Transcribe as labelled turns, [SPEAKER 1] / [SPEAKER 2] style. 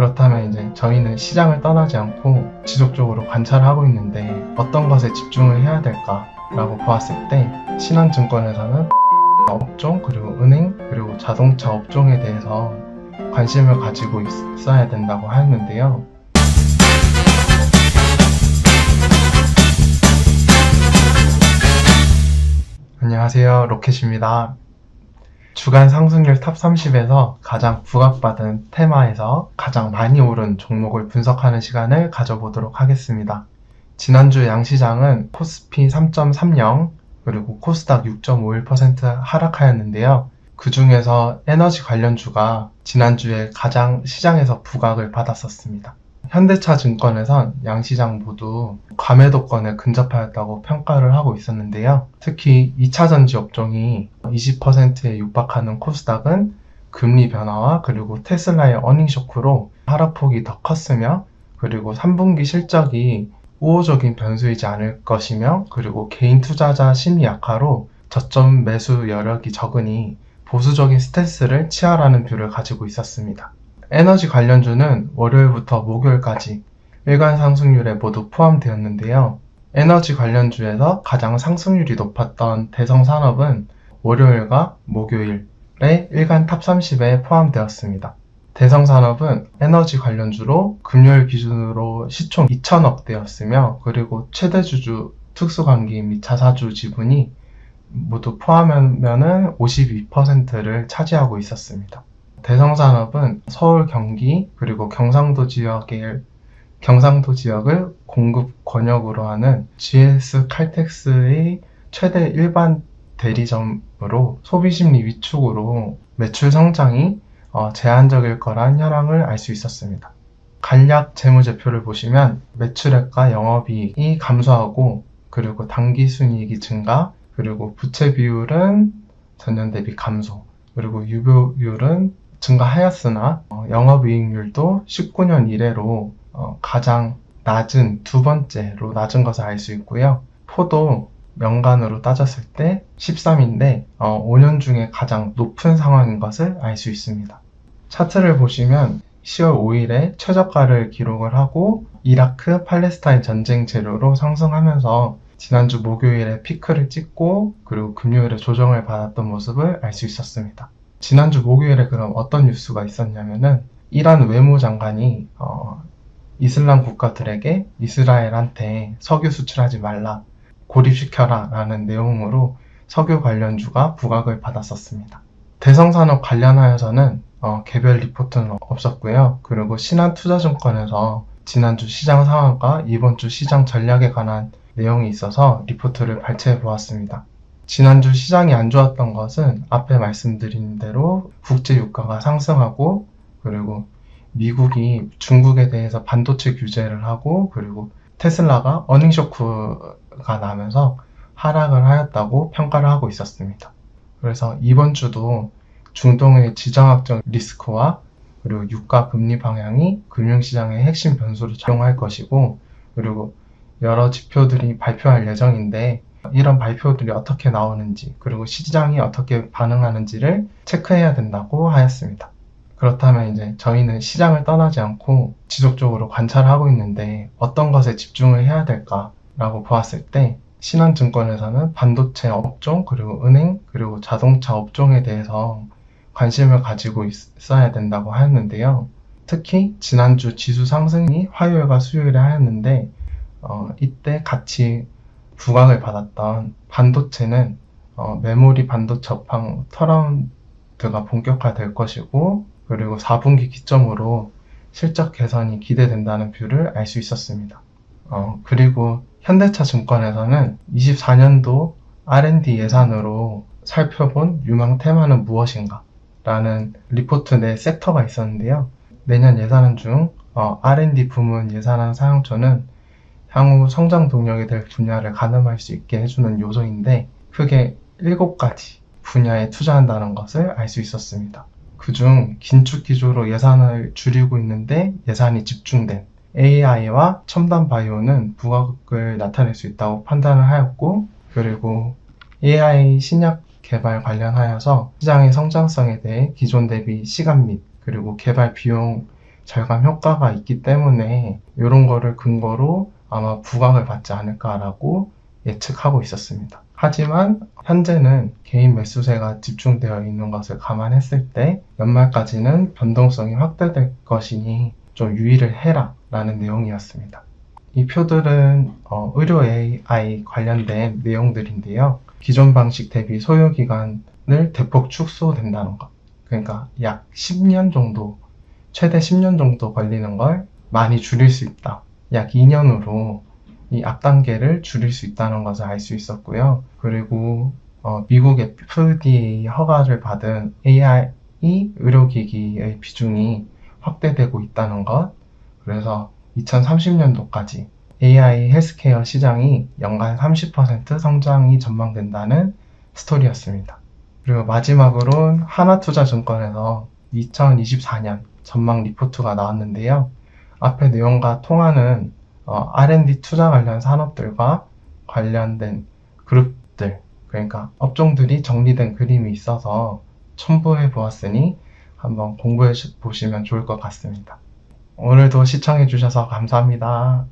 [SPEAKER 1] 그렇다면 이제 저희는 시장을 떠나지 않고 지속적으로 관찰하고 있는데 어떤 것에 집중을 해야 될까라고 보았을 때 신한증권에서는 업종, 그리고 은행, 그리고 자동차 업종에 대해서 관심을 가지고 있어야 된다고 하였는데요. 안녕하세요, 로켓입니다. 주간 상승률 탑 30에서 가장 부각받은 테마에서 가장 많이 오른 종목을 분석하는 시간을 가져보도록 하겠습니다. 지난주 양시장은 코스피 3.30 그리고 코스닥 6.51% 하락하였는데요. 그 중에서 에너지 관련주가 지난주에 가장 시장에서 부각을 받았었습니다. 현대차증권에선 양시장 모두 과매도권에 근접하였다고 평가를 하고 있었는데요. 특히 2차전지 업종이 20%에 육박하는 코스닥은 금리 변화와 그리고 테슬라의 어닝 쇼크로 하락폭이 더 컸으며, 그리고 3분기 실적이 우호적인 변수이지 않을 것이며, 그리고 개인 투자자 심리 악화로 저점 매수 여력이 적으니 보수적인 스탠스를 취하라는 뷰를 가지고 있었습니다. 에너지 관련주는 월요일부터 목요일까지 일간 상승률에 모두 포함되었는데요. 에너지 관련주에서 가장 상승률이 높았던 대성산업은 월요일과 목요일에 일간 탑 30에 포함되었습니다. 대성산업은 에너지 관련주로 금요일 기준으로 시총 2,000억대였으며, 그리고 최대주주 특수관계 및 자사주 지분이 모두 포함하면 52%를 차지하고 있었습니다. 대성산업은 서울, 경기, 그리고 경상도 지역을 공급 권역으로 하는 GS 칼텍스의 최대 일반 대리점으로 소비심리 위축으로 매출 성장이 제한적일 거란 현황을 알 수 있었습니다. 간략 재무제표를 보시면 매출액과 영업이익이 감소하고, 그리고 당기순이익이 증가, 그리고 부채 비율은 전년 대비 감소, 그리고 유보율은 증가하였으나 영업이익률도 19년 이래로 가장 낮은 두 번째로 낮은 것을 알 수 있고요. 포도 연간으로 따졌을 때 13인데 5년 중에 가장 높은 상황인 것을 알 수 있습니다. 차트를 보시면 10월 5일에 최저가를 기록을 하고 이라크 팔레스타인 전쟁 재료로 상승하면서 지난주 목요일에 피크를 찍고, 그리고 금요일에 조정을 받았던 모습을 알 수 있었습니다. 지난주 목요일에 그럼 어떤 뉴스가 있었냐면은 이란 외무장관이 이슬람 국가들에게 이스라엘한테 석유 수출하지 말라, 고립시켜라 라는 내용으로 석유 관련주가 부각을 받았었습니다. 대성산업 관련하여서는 개별 리포트는 없었고요. 그리고 신한투자증권에서 지난주 시장 상황과 이번 주 시장 전략에 관한 내용이 있어서 리포트를 발췌해 보았습니다. 지난주 시장이 안 좋았던 것은 앞에 말씀드린 대로 국제 유가가 상승하고, 그리고 미국이 중국에 대해서 반도체 규제를 하고, 그리고 테슬라가 어닝 쇼크가 나면서 하락을 하였다고 평가를 하고 있었습니다. 그래서 이번 주도 중동의 지정학적 리스크와 그리고 유가 금리 방향이 금융시장의 핵심 변수로 작용할 것이고, 그리고 여러 지표들이 발표할 예정인데 이런 발표들이 어떻게 나오는지, 그리고 시장이 어떻게 반응하는지를 체크해야 된다고 하였습니다. 그렇다면 이제 저희는 시장을 떠나지 않고 지속적으로 관찰하고 있는데 어떤 것에 집중을 해야 될까라고 보았을 때 신한증권에서는 반도체 업종, 그리고 은행, 그리고 자동차 업종에 대해서 관심을 가지고 있어야 된다고 하였는데요. 특히 지난주 지수 상승이 화요일과 수요일에 하였는데 이때 같이 부각을 받았던 반도체는 메모리 반도체 업황 턴어라운드가 본격화될 것이고, 그리고 4분기 기점으로 실적 개선이 기대된다는 뷰를 알 수 있었습니다. 그리고 현대차증권에서는 24년도 R&D 예산으로 살펴본 유망 테마는 무엇인가 라는 리포트 내 섹터가 있었는데요. 내년 예산안 중 R&D 부문 예산안 사용처는 향후 성장 동력이 될 분야를 가늠할 수 있게 해주는 요소인데 크게 7가지 분야에 투자한다는 것을 알 수 있었습니다. 그중 긴축 기조로 예산을 줄이고 있는데 예산이 집중된 AI와 첨단 바이오는 부각을 나타낼 수 있다고 판단을 하였고, 그리고 AI 신약 개발 관련하여서 시장의 성장성에 대해 기존 대비 시간 및 그리고 개발 비용 절감 효과가 있기 때문에 이런 거를 근거로 아마 부각을 받지 않을까라고 예측하고 있었습니다. 하지만 현재는 개인 매수세가 집중되어 있는 것을 감안했을 때 연말까지는 변동성이 확대될 것이니 좀 유의를 해라 라는 내용이었습니다. 이 표들은 의료 AI 관련된 내용들인데요. 기존 방식 대비 소요기간을 대폭 축소된다는 것. 그러니까 약 10년 정도, 최대 10년 정도 걸리는 걸 많이 줄일 수 있다. 약 2년으로 이 앞단계를 줄일 수 있다는 것을 알 수 있었고요. 그리고 미국의 FDA 허가를 받은 AI 의료기기의 비중이 확대되고 있다는 것. 그래서 2030년도까지 AI 헬스케어 시장이 연간 30% 성장이 전망된다는 스토리였습니다. 그리고 마지막으로는 하나투자증권에서 2024년 전망 리포트가 나왔는데요. 앞의 내용과 통하는 R&D 투자 관련 산업들과 관련된 그룹들, 그러니까 업종들이 정리된 그림이 있어서 첨부해 보았으니 한번 공부해 보시면 좋을 것 같습니다. 오늘도 시청해 주셔서 감사합니다.